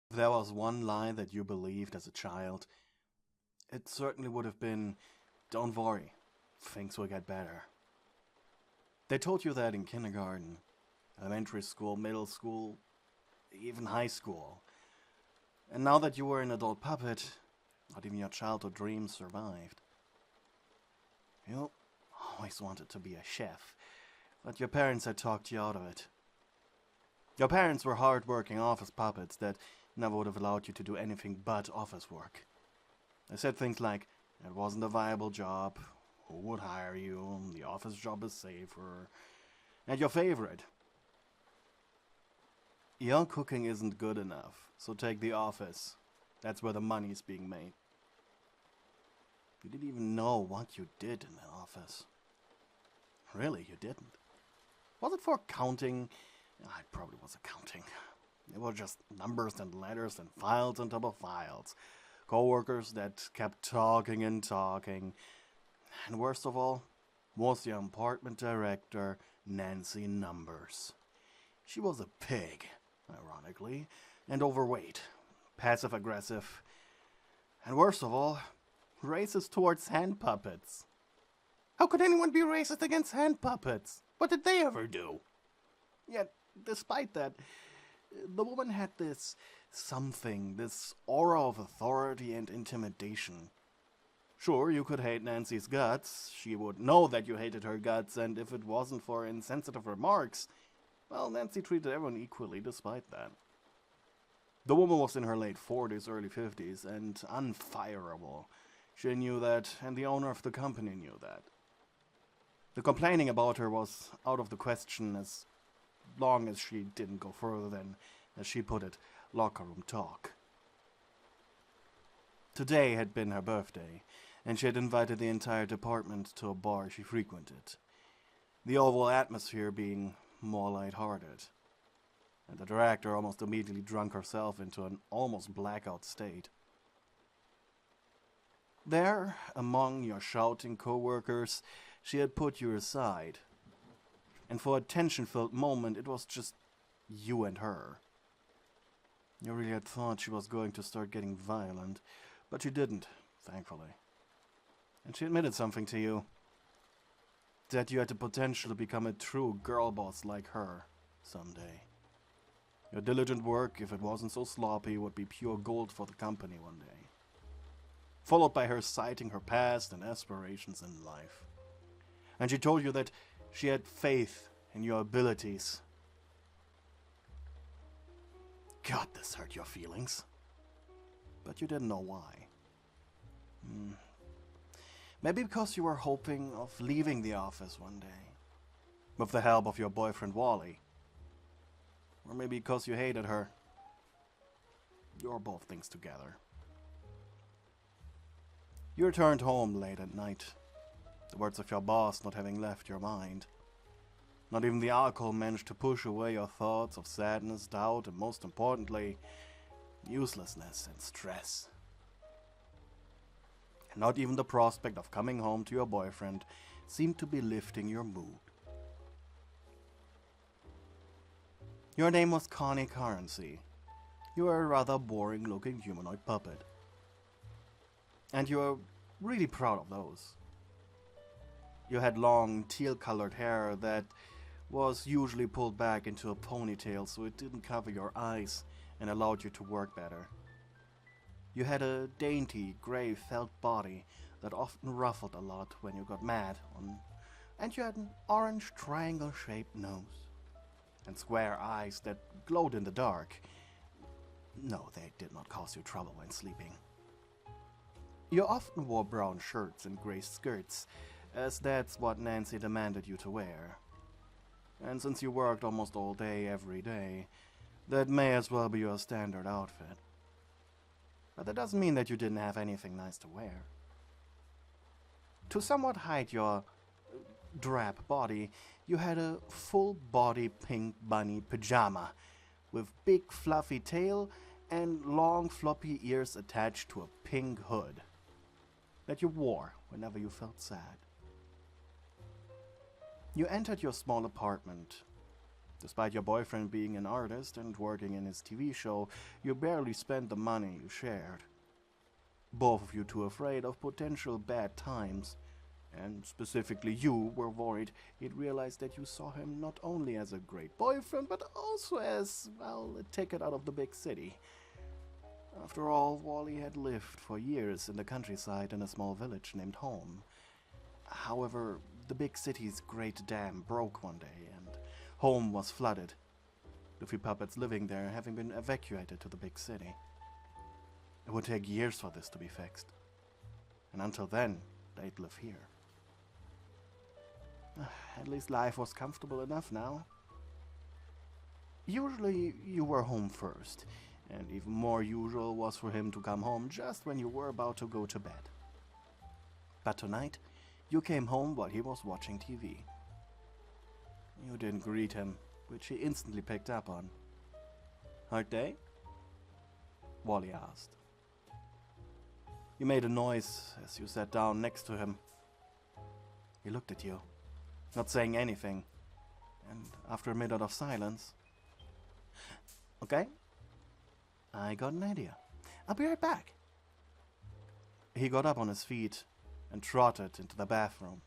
If there was one lie that you believed as a child, it certainly would have been, don't worry, things will get better. They told you that in kindergarten, elementary school, middle school, even high school. And now that you were an adult puppet, not even your childhood dreams survived. You always wanted to be a chef, but your parents had talked you out of it. Your parents were hard-working office puppets that never would have allowed you to do anything but office work. They said things like, it wasn't a viable job, who would hire you, the office job is safer, and your favorite. Your cooking isn't good enough, so take the office. That's where the money's being made. You didn't even know what you did in that office. Really, you didn't. Was it for counting? It probably was accounting. It were just numbers and letters and files on top of files. Co-workers that kept talking and talking. And worst of all, was the apartment director, Nancy Numbers. She was a pig, ironically, and overweight, passive-aggressive, and worst of all, racist towards hand puppets. How could anyone be racist against hand puppets? What did they ever do? Yet, despite that, the woman had this something, this aura of authority and intimidation. Sure, you could hate Nancy's guts. She would know that you hated her guts, and if it wasn't for insensitive remarks, well, Nancy treated everyone equally despite that. The woman was in her late 40s, early 50s, and unfireable. She knew that, and the owner of the company knew that. The complaining about her was out of the question as long as she didn't go further than, as she put it, locker room talk. Today had been her birthday, and she had invited the entire department to a bar she frequented, the oval atmosphere being more light-hearted, and the director almost immediately drunk herself into an almost blackout state. There, among your shouting co-workers, she had put you aside, and for a tension-filled moment it was just you and her. You really had thought she was going to start getting violent, but she didn't, thankfully. And she admitted something to you. That you had the potential to become a true girl boss like her someday. Your diligent work, if it wasn't so sloppy, would be pure gold for the company one day. Followed by her citing her past and aspirations in life. And she told you that she had faith in your abilities. God, this hurt your feelings. But you didn't know why. Maybe because you were hoping of leaving the office one day. With the help of your boyfriend Wally. Or maybe because you hated her. You're both things together. You returned home late at night. The words of your boss not having left your mind. Not even the alcohol managed to push away your thoughts of sadness, doubt, and most importantly, uselessness and stress. And not even the prospect of coming home to your boyfriend seemed to be lifting your mood. Your name was Connie Currency. You were a rather boring-looking humanoid puppet. And you were really proud of those. You had long, teal-colored hair that was usually pulled back into a ponytail so it didn't cover your eyes and allowed you to work better. You had a dainty, grey felt body that often ruffled a lot when you got mad, and you had an orange triangle-shaped nose and square eyes that glowed in the dark. No, they did not cause you trouble when sleeping. You often wore brown shirts and grey skirts, as that's what Nancy demanded you to wear. And since you worked almost all day every day, that may as well be your standard outfit. But that doesn't mean that you didn't have anything nice to wear. To somewhat hide your drab body, you had a full-body pink bunny pajama with big fluffy tail and long floppy ears attached to a pink hood that you wore whenever you felt sad. You entered your small apartment, Despite your boyfriend being an artist and working in his TV show, you barely spent the money you shared. Both of you too afraid of potential bad times, and specifically you were worried he'd realize that you saw him not only as a great boyfriend, but also as, well, a ticket out of the big city. After all, Wally had lived for years in the countryside in a small village named Home. However, the big city's great dam broke one day, and Home was flooded, the few puppets living there having been evacuated to the big city. It would take years for this to be fixed, and until then, they'd live here. At least life was comfortable enough now. Usually, you were home first, and even more usual was for him to come home just when you were about to go to bed. But tonight, you came home while he was watching TV. You didn't greet him, which he instantly picked up on. "Hard day?" Wally asked. You made a noise as you sat down next to him. He looked at you, not saying anything, and after a minute of silence, "Okay, I got an idea. I'll be right back." He got up on his feet and trotted into the bathroom.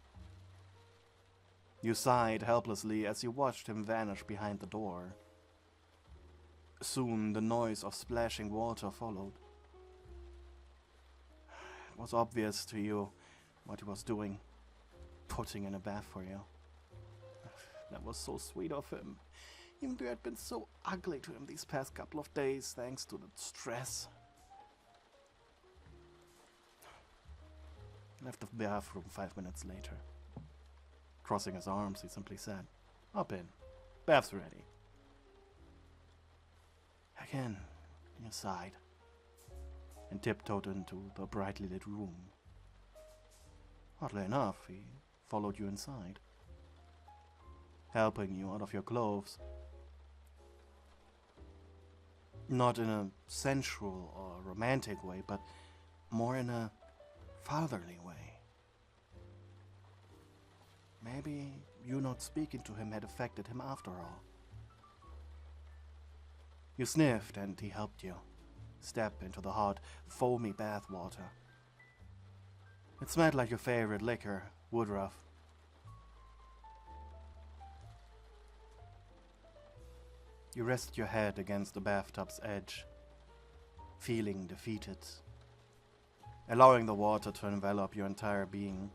You sighed helplessly as you watched him vanish behind the door. Soon the noise of splashing water followed. It was obvious to you what he was doing, putting in a bath for you. That was so sweet of him, even though you had been so ugly to him these past couple of days thanks to the stress. He left the bathroom 5 minutes later. Crossing his arms, he simply said, "Hop in. Bath's ready." Again, you sighed and tiptoed into the brightly lit room. Oddly enough, he followed you inside, helping you out of your clothes. Not in a sensual or romantic way, but more in a fatherly way. Maybe you not speaking to him had affected him after all. You sniffed and he helped you step into the hot, foamy bath water. It smelled like your favorite liquor, Woodruff. You rested your head against the bathtub's edge, feeling defeated, allowing the water to envelop your entire being.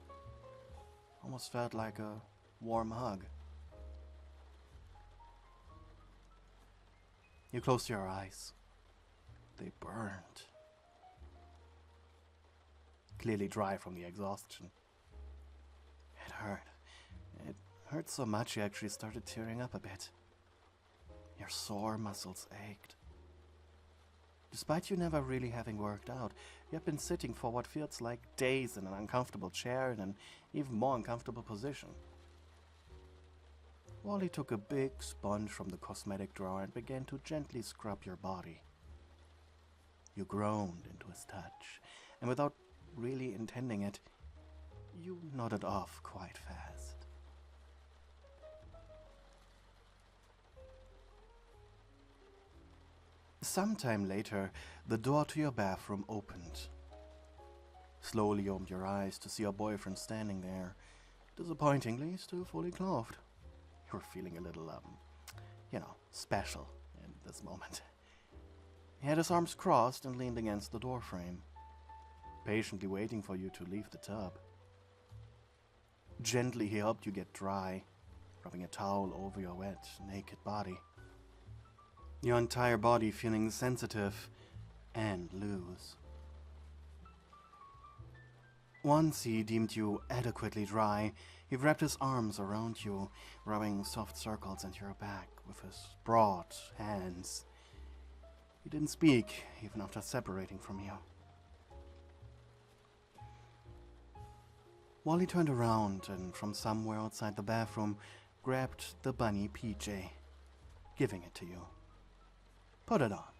Almost felt like a warm hug. You closed your eyes. They burned. Clearly dry from the exhaustion. It hurt. It hurt so much you actually started tearing up a bit. Your sore muscles ached. Despite you never really having worked out, you have been sitting for what feels like days in an uncomfortable chair in an even more uncomfortable position. Wally took a big sponge from the cosmetic drawer and began to gently scrub your body. You groaned into his touch, and without really intending it, you nodded off quite fast. Sometime later, the door to your bathroom opened. Slowly you opened your eyes to see your boyfriend standing there, disappointingly still fully clothed. You were feeling a little, special in this moment. He had his arms crossed and leaned against the doorframe, patiently waiting for you to leave the tub. Gently he helped you get dry, rubbing a towel over your wet, naked body. Your entire body feeling sensitive and loose. Once he deemed you adequately dry, he wrapped his arms around you, rubbing soft circles into your back with his broad hands. He didn't speak, even after separating from you. Wally turned around and from somewhere outside the bathroom grabbed the bunny PJ, giving it to you. "Put it on,"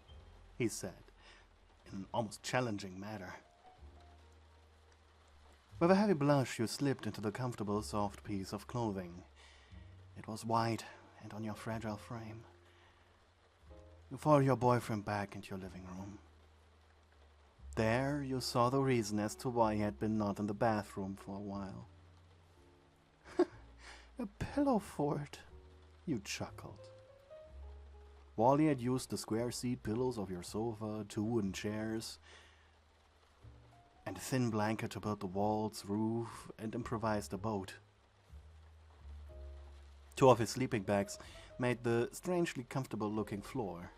he said, in an almost challenging manner. With a heavy blush, you slipped into the comfortable, soft piece of clothing. It was white and on your fragile frame. You followed your boyfriend back into your living room. There you saw the reason as to why he had been not in the bathroom for a while. A pillow fort, you chuckled. Wally had used the square seat pillows of your sofa, 2 wooden chairs, and a thin blanket to build the walls, roof, and improvised a boat. 2 of his sleeping bags made the strangely comfortable-looking floor.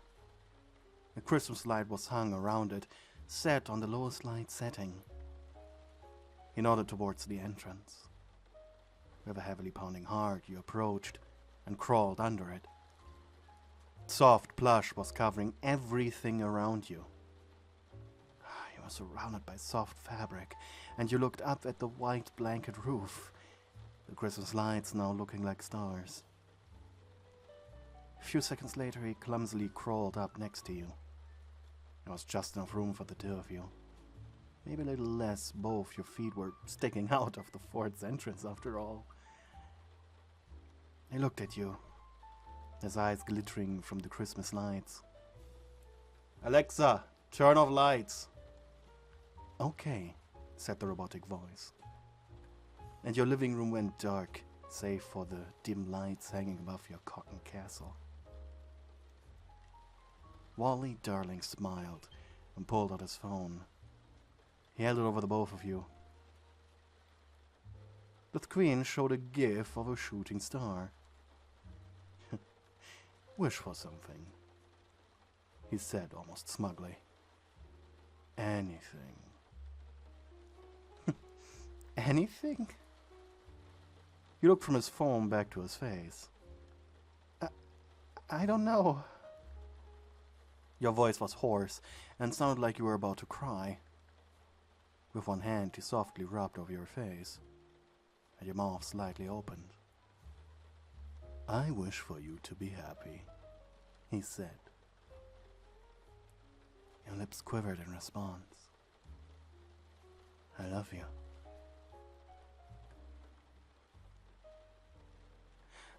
A Christmas light was hung around it, set on the lowest light setting. He nodded towards the entrance. With a heavily pounding heart, you approached and crawled under it. Soft plush was covering everything around you. You were surrounded by soft fabric, and you looked up at the white blanket roof, the Christmas lights now looking like stars. A few seconds later, he clumsily crawled up next to you. There was just enough room for the 2 of you. Maybe a little less, both your feet were sticking out of the fort's entrance after all. He looked at you, his eyes glittering from the Christmas lights. "Alexa, turn off lights." "Okay," said the robotic voice. And your living room went dark, save for the dim lights hanging above your cotton castle. Wally Darling smiled and pulled out his phone. He held it over the both of you. The screen showed a gif of a shooting star. "Wish for something," he said almost smugly. "Anything." "Anything?" You looked from his phone back to his face. I don't know." Your voice was hoarse and sounded like you were about to cry. With one hand, he softly rubbed over your face, and your mouth slightly opened. "I wish for you to be happy," he said. Your lips quivered in response. "I love you."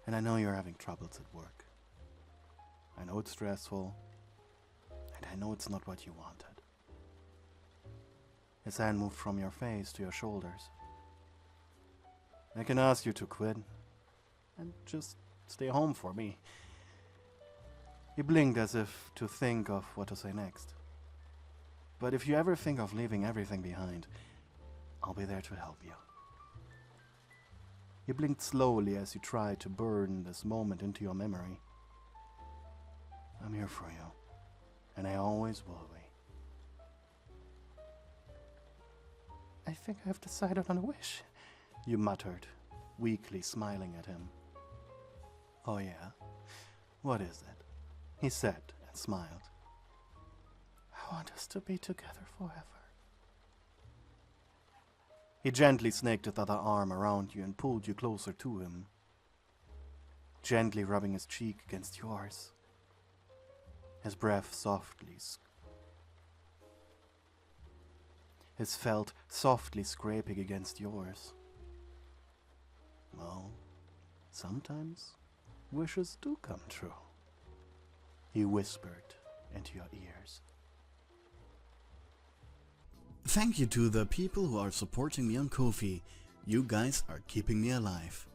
And I know you're having troubles at work. I know it's stressful, and I know it's not what you wanted. His hand moved from your face to your shoulders. "I can ask you to quit, and just stay home for me." He blinked as if to think of what to say next. "But if you ever think of leaving everything behind, I'll be there to help you." He blinked slowly as you tried to burn this moment into your memory. "I'm here for you, and I always will be." "I think I've decided on a wish," you muttered, weakly smiling at him. "Oh yeah? What is it?" he said and smiled. "I want us to be together forever." He gently snaked his other arm around you and pulled you closer to him, gently rubbing his cheek against yours. His breath his felt softly scraping against yours. "Well, sometimes wishes do come true," he whispered into your ears. Thank you to the people who are supporting me on Ko-fi. You guys are keeping me alive.